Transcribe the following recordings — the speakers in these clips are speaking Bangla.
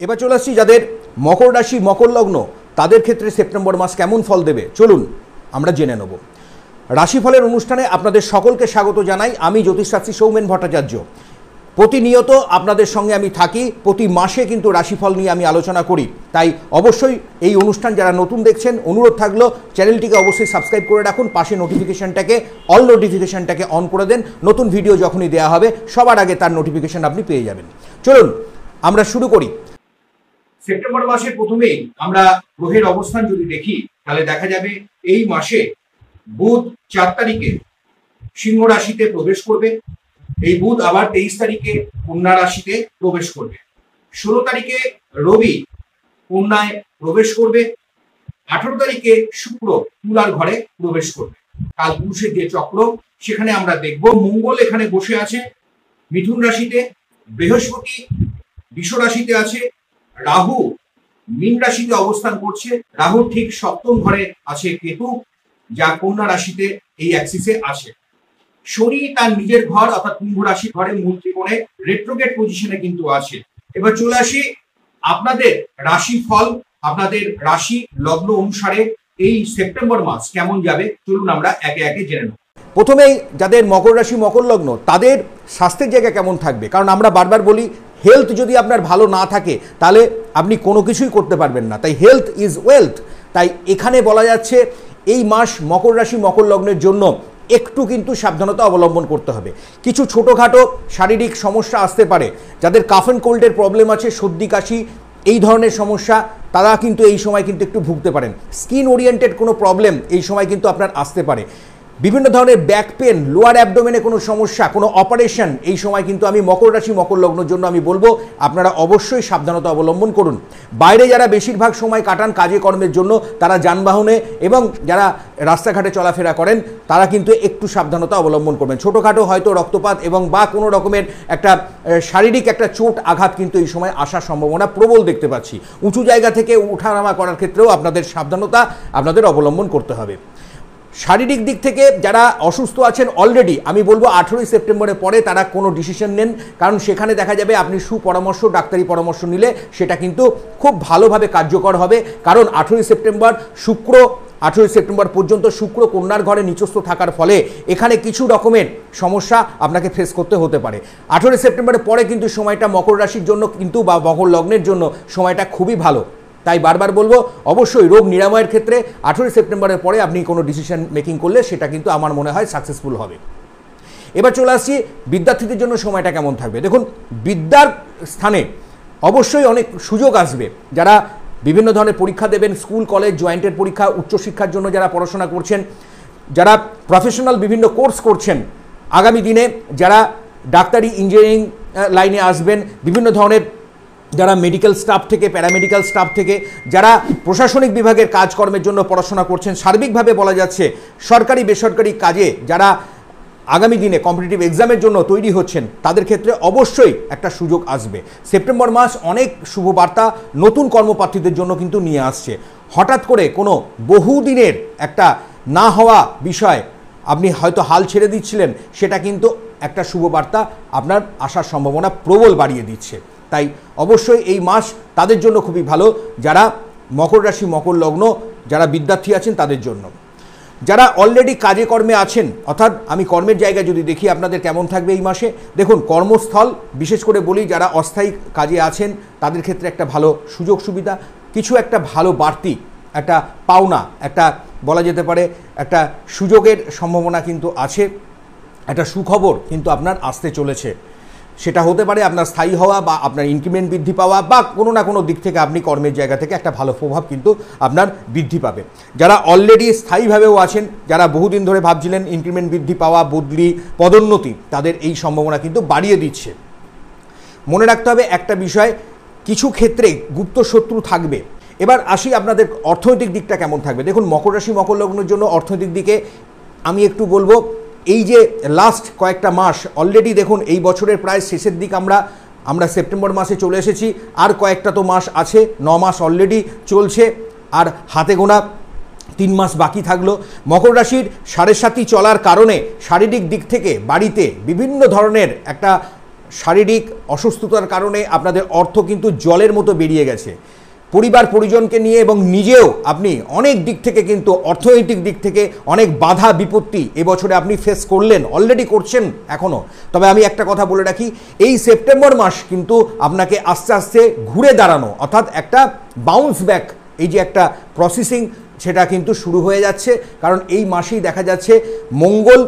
এবার চলে আসছি যাদের মকর রাশি মকর লগ্ন তাদের ক্ষেত্রে সেপ্টেম্বর মাস কেমন ফল দেবে চলুন আমরা জেনে নেব। রাশিফলের অনুষ্ঠানে আপনাদের সকলকে স্বাগত জানাই। আমি জ্যোতিষশাস্ত্রী সৌমেন ভট্টাচার্য। প্রতিনিয়ত আপনাদের সঙ্গে আমি থাকি, প্রতি মাসে কিন্তু রাশিফল নিয়ে আমি আলোচনা করি। তাই অবশ্যই এই অনুষ্ঠান যারা নতুন দেখছেন অনুরোধ থাকলো চ্যানেলটিকে অবশ্যই সাবস্ক্রাইব করে রাখুন, পাশে নোটিফিকেশনটাকে অল নোটিফিকেশনটাকে অন করে দেন। নতুন ভিডিও যখনই দেওয়া হবে সবার আগে তার নোটিফিকেশন আপনি পেয়ে যাবেন। চলুন আমরা শুরু করি। সেপ্টেম্বর মাসের প্রথমেই আমরা গ্রহের অবস্থান যদি দেখি তাহলে দেখা যাবে এই মাসে বুধ 4 তারিখে সিংহ রাশিতে প্রবেশ করবে। এই বুধ আবার 23 তারিখে কন্যা রাশিতে প্রবেশ করবে। 16 তারিখে রবি কন্যায় প্রবেশ করবে। 18 তারিখে শুক্র তুলার ঘরে প্রবেশ করবে। কাল পুরুষের যে চক্র সেখানে আমরা দেখব মঙ্গল এখানে বসে আছে মিথুন রাশিতে, বৃহস্পতি বৃষ রাশিতে আছে, রাহু মীন রাশিতে অবস্থান করছে। রাহু ঠিক সপ্তম ঘরে আছে কেতু, যা কন্যা রাশিতে এই অ্যাক্সিসে আছে। শনি তার নিজের ঘর অর্থাৎ কুম্ভ রাশি ঘরে মূল ত্রিকোণে রেট্রোগেট পজিশনে কিন্তু আছে। এবার চলে আসি আপনাদের রাশি ফল, আপনাদের রাশি লগ্ন অনুসারে এই সেপ্টেম্বর মাস কেমন যাবে চলুন আমরা একে একে জেনে নেব। প্রথমেই যাদের মকর রাশি মকর লগ্ন তাদের স্বাস্থ্যের জায়গা কেমন থাকবে, কারণ আমরা বারবার বলি হেলথ যদি আপনার ভালো না থাকে তাহলে আপনি কোনো কিছুই করতে পারবেন না। তাই হেলথ ইজ ওয়েলথ। তাই এখানে বলা যাচ্ছে এই মাস মকর রাশি মকর লগ্নের জন্য একটু কিন্তু সাবধানতা অবলম্বন করতে হবে। কিছু ছোটোখাটো শারীরিক সমস্যা আসতে পারে। যাদের কাফ অ্যান্ড কোল্ডের প্রবলেম আছে, সর্দি কাশি এই ধরনের সমস্যা, তারা কিন্তু এই সময় কিন্তু একটু ভুগতে পারেন। স্কিন ওরিয়েন্টেড কোনো প্রবলেম এই সময় কিন্তু আপনার আসতে পারে। বিভিন্ন ধরনের ব্যাক পেন, লোয়ার অ্যাবডোমেনে কোনো সমস্যা, কোনো অপারেশন এই সময় কিন্তু আমি মকর রাশি মকর লগ্নের জন্য আমি বলবো আপনারা অবশ্যই সাবধানতা অবলম্বন করুন। বাইরে যারা বেশিরভাগ সময় কাটান কাজে কর্মের জন্য, তারা যানবাহনে এবং যারা রাস্তাঘাটে চলাফেরা করেন তারা কিন্তু একটু সাবধানতা অবলম্বন করবেন। ছোটোখাটো হয়তো রক্তপাত এবং বা কোনো রকমের একটা শারীরিক একটা চোট আঘাত কিন্তু এই সময় আসার সম্ভাবনা প্রবল দেখতে পাচ্ছি। উঁচু জায়গা থেকে ওঠানামা করার ক্ষেত্রেও আপনাদের সাবধানতা আপনাদের অবলম্বন করতে হবে। শারীরিক দিক থেকে যারা অসুস্থ আছেন অলরেডি আমি বলবো 18ই সেপ্টেম্বরের পরে তারা কোনো ডিসিশন নেন, কারণ সেখানে দেখা যাবে আপনি সুপরামর্শ ডাক্তারি পরামর্শ নিলে সেটা কিন্তু খুব ভালোভাবে কার্যকর হবে। কারণ 18ই সেপ্টেম্বর পর্যন্ত শুক্র কন্যার ঘরে নিচস্থ থাকার ফলে এখানে কিছু রকমের সমস্যা আপনাকে ফেস করতে হতে পারে। 18ই সেপ্টেম্বরের পরে কিন্তু সময়টা মকর রাশির জন্য কিন্তু বা মকর লগ্নের জন্য সময়টা খুবই ভালো। তাই বারবার বলবো অবশ্যই রোগ নিরাময়ের ক্ষেত্রে 18ই সেপ্টেম্বরের পরে আপনি কোনো ডিসিশন মেকিং করলে সেটা কিন্তু আমার মনে হয় সাকসেসফুল হবে। এবার চলে আসছি বিদ্যার্থীদের জন্য সময়টা কেমন থাকবে। দেখুন বিদ্যার স্থানে অবশ্যই অনেক সুযোগ আসবে। যারা বিভিন্ন ধরনের পরীক্ষা দেবেন, স্কুল কলেজ জয়েন্টের পরীক্ষা, উচ্চশিক্ষার জন্য যারা পড়াশোনা করছেন, যারা প্রফেশনাল বিভিন্ন কোর্স করছেন, আগামী দিনে যারা ডাক্তারি ইঞ্জিনিয়ারিং লাইনে আসবেন, বিভিন্ন ধরনের যারা মেডিকেল স্টাফ থেকে প্যারামেডিক্যাল স্টাফ থেকে যারা প্রশাসনিক বিভাগের কাজকর্মের জন্য পড়াশোনা করছেন, সার্বিকভাবে বলা যাচ্ছে সরকারি বেসরকারি কাজে যারা আগামী দিনে কম্পিটিটিভ এক্সামের জন্য তৈরি হচ্ছেন তাদের ক্ষেত্রে অবশ্যই একটা সুযোগ আসবে। সেপ্টেম্বর মাস অনেক শুভবার্তা নতুন কর্মপ্রার্থীদের জন্য কিন্তু নিয়ে আসছে। হঠাৎ করে কোনো বহুদিনের একটা না হওয়া বিষয় আপনি হয়তো হাল ছেড়ে দিচ্ছিলেন, সেটা কিন্তু একটা শুভবার্তা আপনার আসার সম্ভাবনা প্রবল বাড়িয়ে দিচ্ছে। তাই অবশ্যই এই মাস তাদের জন্য খুবই ভালো যারা মকর রাশি মকর লগ্ন, যারা বিদ্যার্থী আছেন তাদের জন্য। যারা অলরেডি কাজে কর্মে আছেন, অর্থাৎ আমি কর্মের জায়গায় যদি দেখি আপনাদের কেমন থাকবে এই মাসে, দেখুন কর্মস্থল বিশেষ করে বলি যারা অস্থায়ী কাজে আছেন তাদের ক্ষেত্রে একটা ভালো সুযোগ সুবিধা, কিছু একটা ভালো বাড়তি একটা পাওনা, একটা বলা যেতে পারে একটা সুযোগের সম্ভাবনা কিন্তু আছে। একটা সুখবর কিন্তু আপনার আসতে চলেছে। সেটা হতে পারে আপনার স্থায়ী হওয়া বা আপনার ইনক্রিমেন্ট বৃদ্ধি পাওয়া বা কোনো না কোনো দিক থেকে আপনি কর্মের জায়গা থেকে একটা ভালো প্রভাব কিন্তু আপনার বৃদ্ধি পাবে। যারা অলরেডি স্থায়ীভাবেও আছেন, যারা বহুদিন ধরে ভাবছিলেন ইনক্রিমেন্ট বৃদ্ধি পাওয়া, বদলি, পদোন্নতি, তাদের এই সম্ভাবনা কিন্তু বাড়িয়ে দিচ্ছে। মনে রাখতে হবে একটা বিষয়, কিছু ক্ষেত্রে গুপ্ত শত্রু থাকবে। এবার আসি আপনাদের অর্থনৈতিক দিকটা কেমন থাকবে। দেখুন মকর রাশি মকর লগ্নের জন্য অর্থনৈতিক দিকে আমি একটু বলবো এই যে লাস্ট কয়েকটা মাস অলরেডি দেখুন এই বছরের প্রায় শেষের দিক আমরা সেপ্টেম্বর মাসে চলে এসেছি। আর কয়েকটা তো মাস আছে, 9 মাস অলরেডি চলছে, আর হাতে গোনা 3 মাস বাকি থাকলো। মকর রাশির 7.5 চলার কারণে শারীরিক দিক থেকে বাড়িতে বিভিন্ন ধরনের একটা শারীরিক অসুস্থতার কারণে আপনাদের অর্থ কিন্তু জলের মতো বেরিয়ে গেছে। পরিবার পরিজনকে নিয়ে এবং নিজেও আপনি অনেক দিক থেকে কিন্তু অর্থনৈতিক দিক থেকে অনেক বাধা বিপত্তি এবছরে আপনি ফেস করলেন, অলরেডি করছেন এখনও। তবে আমি একটা কথা বলে রাখি, এই সেপ্টেম্বর মাস কিন্তু আপনাকে আস্তে আস্তে ঘুরে দাঁড়ানো, অর্থাৎ একটা বাউন্স ব্যাক, এই যে একটা প্রসেসিং, সেটা কিন্তু শুরু হয়ে যাচ্ছে। কারণ এই মাসেই দেখা যাচ্ছে মঙ্গল,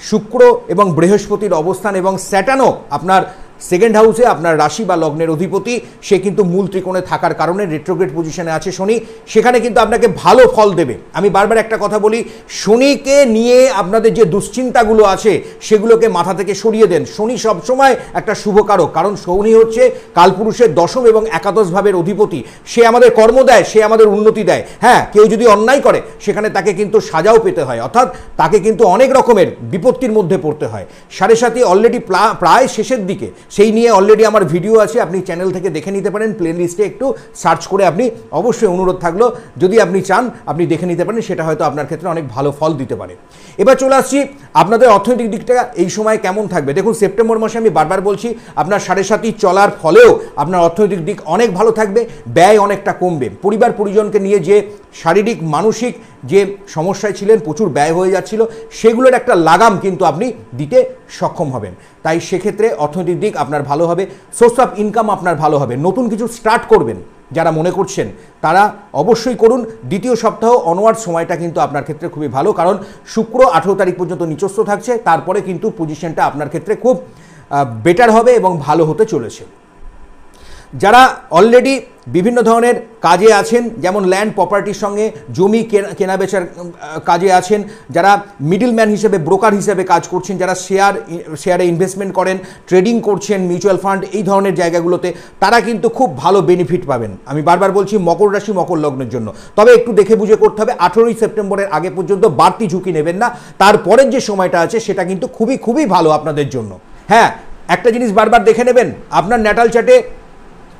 শুক্র এবং বৃহস্পতির অবস্থান এবং স্যাটার্নও আপনার সেকেন্ড হাউসে, আপনার রাশি বা লগ্নের অধিপতি, সে কিন্তু মূল ত্রিকোণে থাকার কারণে রেট্রোগ্রেড পজিশনে আছে শনি, সেখানে কিন্তু আপনাকে ভালো ফল দেবে। আমি বারবার একটা কথা বলি, শনিকে নিয়ে আপনাদের যে দুশ্চিন্তাগুলো আছে সেগুলোকে মাথা থেকে সরিয়ে দেন। শনি সবসময় একটা শুভকারক, কারণ শনি হচ্ছে কালপুরুষের দশম এবং একাদশ ভাবের অধিপতি। সে আমাদের কর্ম দেয়, সে আমাদের উন্নতি দেয়। হ্যাঁ, কেউ যদি অন্যায় করে সেখানে তাকে কিন্তু সাজাও পেতে হয়, অর্থাৎ তাকে কিন্তু অনেক রকমের বিপত্তির মধ্যে পড়তে হয়। 7.5 অলরেডি প্রায় শেষের দিকে, সেই নিয়ে অলরেডি আমার ভিডিও আছে, আপনি চ্যানেল থেকে দেখে নিতে পারেন, প্লে লিস্টে একটু সার্চ করে আপনি অবশ্যই, অনুরোধ থাকলো যদি আপনি চান আপনি দেখে নিতে পারেন, সেটা হয়তো আপনার ক্ষেত্রে অনেক ভালো ফল দিতে পারে। এবার চলে আসছি আপনাদের অর্থনৈতিক দিকটা এই সময় কেমন থাকবে। দেখুন, সেপ্টেম্বর মাসে আমি বারবার বলছি, আপনার 7.5 চলার ফলেও আপনার অর্থনৈতিক দিক অনেক ভালো থাকবে, ব্যয় অনেকটা কমবে। পরিবার পরিজনকে নিয়ে যে শারীরিক মানসিক যে সমস্যায় ছিলেন, প্রচুর ব্যয় হয়ে যাচ্ছিল, সেগুলোর একটা লাগাম কিন্তু আপনি দিতে সক্ষম হবেন। তাই সেক্ষেত্রে অর্থনৈতিক দিক আপনার ভালো হবে, সোর্স অফ ইনকাম আপনার ভালো হবে। নতুন কিছু স্টার্ট করবেন যারা মনে করছেন তারা অবশ্যই করুন। দ্বিতীয় সপ্তাহ অনওয়ার্ড সময়টা কিন্তু আপনার ক্ষেত্রে খুবই ভালো, কারণ শুক্র 18 তারিখ পর্যন্ত নিচস্থ থাকছে, তারপরে কিন্তু পজিশনটা আপনার ক্ষেত্রে খুব বেটার হবে এবং ভালো হতে চলেছে। যারা অলরেডি বিভিন্ন ধরনের কাজে আছেন, যেমন ল্যান্ড প্রপার্টির সঙ্গে জমি কেনা বেচার কাজে আছেন, যারা মিডলম্যান হিসেবে, ব্রোকার হিসেবে কাজ করছেন, যারা শেয়ারে ইনভেস্টমেন্ট করেন, ট্রেডিং করছেন, মিউচুয়াল ফান্ড, এই ধরনের জায়গাগুলোতে তারা কিন্তু খুব ভালো বেনিফিট পাবেন। আমি বারবার বলছি মকর রাশি, মকর লগ্নের জন্য। তবে একটু দেখে বুঝে করতে হবে, 18ই সেপ্টেম্বরের আগে পর্যন্ত বাড়তি ঝুঁকি নেবেন না। তারপরের যে সময়টা আছে সেটা কিন্তু খুবই খুবই ভালো আপনাদের জন্য। হ্যাঁ, একটা জিনিস বারবার দেখে নেবেন, আপনার ন্যাটাল চার্টে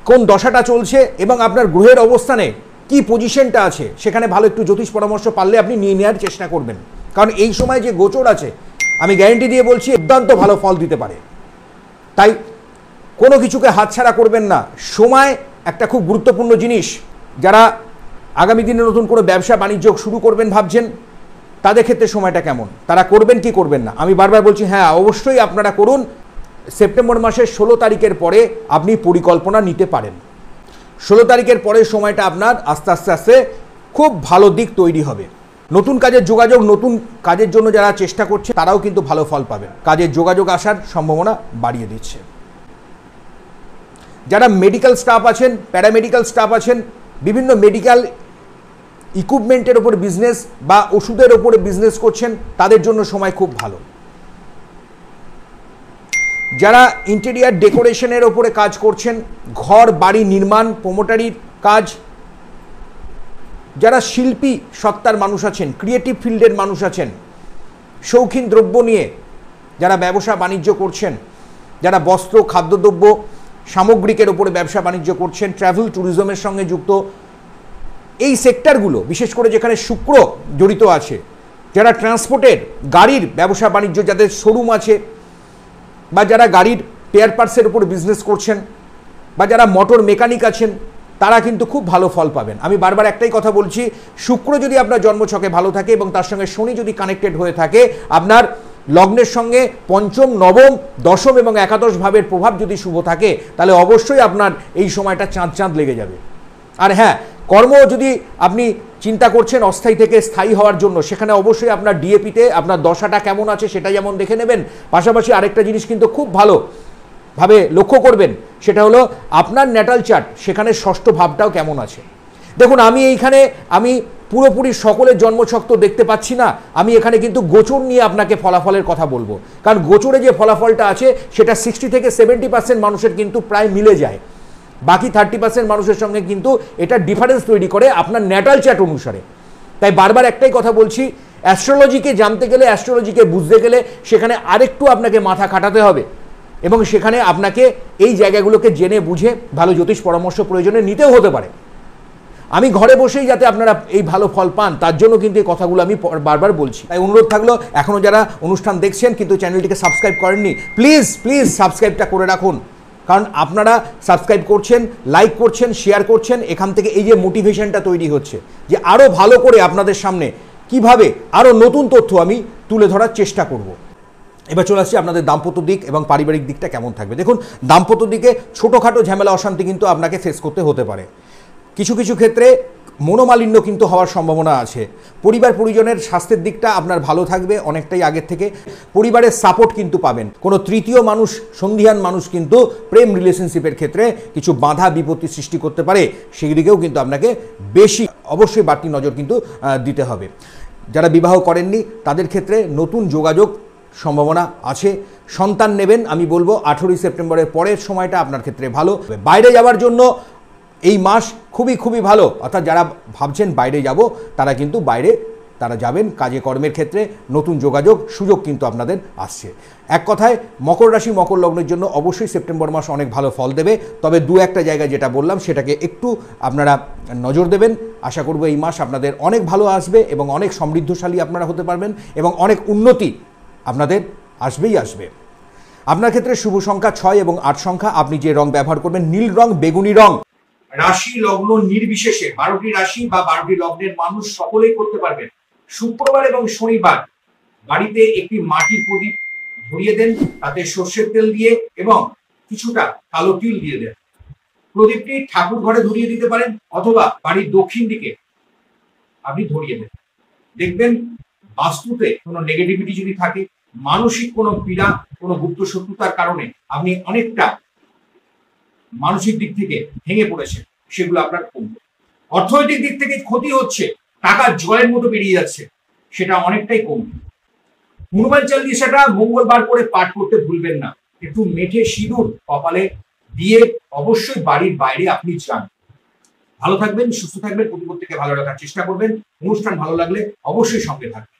কোন দশাটা চলছে এবং আপনার গ্রহের অবস্থানে কি পজিশনটা আছে, সেখানে ভালো একটু জ্যোতিষ পরামর্শ পারলে আপনি নিয়ে নেওয়ার চেষ্টা করবেন। কারণ এই সময় যে গোচর আছে, আমি গ্যারেন্টি দিয়ে বলছি দুর্দান্ত ভালো ফল দিতে পারে। তাই কোনো কিছুকে হাতছাড়া করবেন না। সময় একটা খুব গুরুত্বপূর্ণ জিনিস। যারা আগামী দিনে নতুন করে ব্যবসা বাণিজ্য শুরু করবেন ভাবছেন, তাদের ক্ষেত্রে সময়টা কেমন, তারা করবেন কি করবেন না? আমি বারবার বলছি, হ্যাঁ অবশ্যই আপনারা করুন। সেপ্টেম্বর মাসের 16 তারিখের পরে আপনি পরিকল্পনা নিতে পারেন। 16 তারিখের পরের সময়টা আপনার আস্তে আস্তে আস্তে খুব ভালো দিক তৈরি হবে। নতুন কাজের যোগাযোগ, নতুন কাজের জন্য যারা চেষ্টা করছে তারাও কিন্তু ভালো ফল পাবেন। কাজের যোগাযোগ আসার সম্ভাবনা বাড়িয়ে দিচ্ছে। যারা মেডিকেল স্টাফ আছেন, প্যারামেডিক্যাল স্টাফ আছেন, বিভিন্ন মেডিকেল ইকুইপমেন্টের ওপর বিজনেস বা ওষুধের ওপরে বিজনেস করছেন, তাদের জন্য সময় খুব ভালো। যারা ইন্টেরিয়ার ডেকোরেশনের ওপরে কাজ করছেন, ঘর বাড়ি নির্মাণ, প্রোমোটারির কাজ, যারা শিল্পী সত্তার মানুষ আছেন, ক্রিয়েটিভ ফিল্ডের মানুষ আছেন, শৌখিন দ্রব্য নিয়ে যারা ব্যবসা বাণিজ্য করছেন, যারা বস্ত্র, খাদ্যদ্রব্য, সামগ্রিকের ওপরে ব্যবসা বাণিজ্য করছেন, ট্রাভেল ট্যুরিজমের সঙ্গে যুক্ত, এই সেক্টরগুলো বিশেষ করে যেখানে শুক্র জড়িত আছে, যারা ট্রান্সপোর্টের, গাড়ির ব্যবসা বাণিজ্য, যাদের শোরুম আছে, বা যারা গাড়ির স্পেয়ার পার্টসের উপর বিজনেস করছেন, বা যারা মোটর মেকানিক আছেন, তারা কিন্তু খুব ভালো ফল পাবেন। আমি বারবার একটাই কথা বলছি, শুক্র যদি আপনার জন্মছকে ভালো থাকে এবং তার সঙ্গে শনি যদি কানেক্টেড হয়ে থাকে, আপনার লগ্নের সঙ্গে পঞ্চম, নবম, দশম এবং একাদশ ভাবের প্রভাব যদি শুভ থাকে, তাহলে অবশ্যই আপনার এই সময়টা চাঁদ চাঁদ লেগে যাবে। আর হ্যাঁ, কর্ম যদি আপনি চিন্তা করছেন অস্থায়ী থেকে স্থায়ী হওয়ার জন্য, সেখানে অবশ্যই আপনার ডিএপিতে আপনার দশাটা কেমন আছে সেটা যেমন দেখে নেবেন, পাশাপাশি আরেকটা জিনিস কিন্তু খুব ভালোভাবে লক্ষ্য করবেন, সেটা হলো আপনার ন্যাটাল চার্ট, সেখানে ষষ্ঠ ভাবটাও কেমন আছে। দেখুন, আমি পুরোপুরি সকলের জন্মছক তো দেখতে পাচ্ছি না, আমি এখানে কিন্তু গোচর নিয়ে আপনাকে ফলাফলের কথা বলবো। কারণ গোচরে যে ফলাফলটা আছে সেটা 60 থেকে 70% মানুষের কিন্তু প্রায় মিলে যায়, বাকি 30% মানুষের সঙ্গে কিন্তু এটা ডিফারেন্স তৈরি করে আপনার ন্যাটাল চার্ট অনুসারে। তাই বারবার একটাই কথা বলছি, অ্যাস্ট্রোলজিকে জানতে গেলে, অ্যাস্ট্রোলজিকে বুঝতে গেলে সেখানে আরেকটু আপনাকে মাথা খাটাতে হবে এবং সেখানে আপনাকে এই জায়গাগুলোকে জেনে বুঝে ভালো জ্যোতিষ পরামর্শ প্রয়োজনে নিতেও হতে পারে। আমি ঘরে বসেই যাতে আপনারা এই ভালো ফল পান তার জন্য কিন্তু এই কথাগুলো আমি বারবার বলছি। তাই অনুরোধ থাকলো, এখনও যারা অনুষ্ঠান দেখছেন কিন্তু চ্যানেলটিকে সাবস্ক্রাইব করেননি, প্লিজ প্লিজ সাবস্ক্রাইবটা করে রাখুন। কারণ আপনারা সাবস্ক্রাইব করছেন, লাইক করছেন, শেয়ার করছেন, এখান থেকে এই যে মোটিভেশনটা তৈরি হচ্ছে যে আরও ভালো করে আপনাদের সামনে কিভাবে আরও নতুন তথ্য আমি তুলে ধরার চেষ্টা করব। এবার চলে আসছি আপনাদের দাম্পত্য দিক এবং পারিবারিক দিকটা কেমন থাকবে। দেখুন, দাম্পত্য দিকে ছোটোখাটো ঝামেলা অশান্তি কিন্তু আপনাকে ফেস করতে হতে পারে। কিছু কিছু ক্ষেত্রে মনোমালিন্য কিন্তু হওয়ার সম্ভাবনা আছে। পরিবার পরিজনের স্বাস্থ্যের দিকটা আপনার ভালো থাকবে অনেকটাই আগের থেকে। পরিবারের সাপোর্ট কিন্তু পাবেন। কোনো তৃতীয় মানুষ, সন্ধিহান মানুষ কিন্তু প্রেম রিলেশনশিপের ক্ষেত্রে কিছু বাধা বিপত্তি সৃষ্টি করতে পারে, সেদিকেও কিন্তু আপনাকে বেশি অবশ্যই বাড়তি নজর কিন্তু দিতে হবে। যারা বিবাহ করেননি তাদের ক্ষেত্রে নতুন যোগাযোগ সম্ভাবনা আছে। সন্তান নেবেন, আমি বলবো 18ই সেপ্টেম্বরের পরের সময়টা আপনার ক্ষেত্রে ভালো। বাইরে যাওয়ার জন্য এই মাস খুবই খুবই ভালো, অর্থাৎ যারা ভাবছেন বাইরে যাব তারা কিন্তু বাইরে তারা যাবেন। কাজে কর্মের ক্ষেত্রে নতুন যোগাযোগ সুযোগ কিন্তু আপনাদের আসছে। এক কথায় মকর রাশি মকর লগ্নের জন্য অবশ্যই সেপ্টেম্বর মাস অনেক ভালো ফল দেবে। তবে দু একটা জায়গায় যেটা বললাম সেটাকে একটু আপনারা নজর দেবেন। আশা করব এই মাস আপনাদের অনেক ভালো আসবে এবং অনেক সমৃদ্ধশালী আপনারা হতে পারবেন এবং অনেক উন্নতি আপনাদের আসবেই আসবে। আপনার ক্ষেত্রে শুভ সংখ্যা 6 এবং 8 সংখ্যা। আপনি যে রং ব্যবহার করবেন নীল রং, বেগুনি রং। রাশি লগ্ন নির্বিশেষে 12টি রাশি বা 12টি লগ্নের মানুষ সকলেই করতে পারবেন। শুক্রবার এবং শনিবার বাড়িতে একটি মাটির প্রদীপ ধরিয়ে দেন, তাতে সর্ষের তেল দিয়ে এবং কিছুটা কালো তিল দিয়ে দেন। প্রদীপটি ঠাকুর ঘরে ধরিয়ে দিতে পারেন অথবা বাড়ির দক্ষিণ দিকে আপনি ধরিয়ে দেন। দেখবেন বাস্তুতে কোনো নেগেটিভিটি যদি থাকে, মানসিক কোনো পীড়া, কোনো গুপ্ত শত্রুতার কারণে আপনি অনেকটা মানসিক দিক থেকে ভেঙে পড়েছেন, সেগুলো আপনার কমবে। অর্থনৈতিক দিক থেকে ক্ষতি হচ্ছে, টাকা জলের মতো বেরিয়ে যাচ্ছে, সেটা অনেকটাই কমবে। হনুমান চালিসাটা মঙ্গলবার করে পাঠ করতে ভুলবেন না। একটু মেঠে সিঁদুর কপালে দিয়ে অবশ্যই বাড়ির বাইরে আপনি যান। ভালো থাকবেন, সুস্থ থাকবেন, প্রতিপক্ষকে ভালো রাখার চেষ্টা করবেন। অনুষ্ঠান ভালো লাগলে অবশ্যই সঙ্গে থাকবেন।